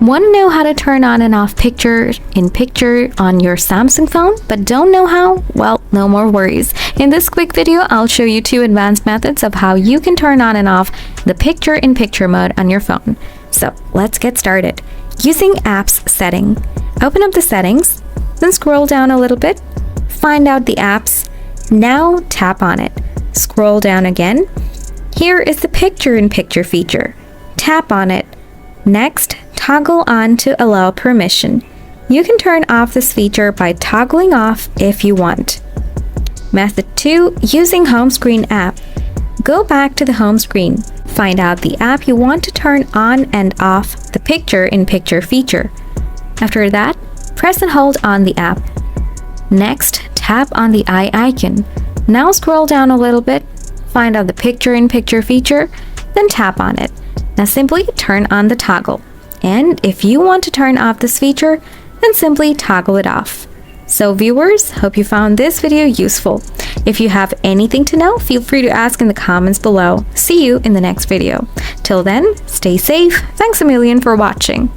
Want to know how to turn on and off picture-in-picture on your Samsung phone, but don't know how? Well, no more worries. In this quick video, I'll show you 2 advanced methods of how you can turn on and off the picture-in-picture mode on your phone. So let's get started. Using Apps setting. Open up the settings, then scroll down a little bit, find out the apps. Now tap on it. Scroll down again. Here is the picture-in-picture feature. Tap on it. Next, toggle on to allow permission. You can turn off this feature by toggling off if you want. Method 2, using home screen app. Go back to the home screen. Find out the app you want to turn on and off the picture-in-picture feature. After that, press and hold on the app. Next, tap on the eye icon. Now scroll down a little bit, find out the picture-in-picture feature, then tap on it. Now simply turn on the toggle. And if you want to turn off this feature, then simply toggle it off. So viewers, hope you found this video useful. If you have anything to know, feel free to ask in the comments below. See you in the next video. Till then, stay safe. Thanks a million for watching.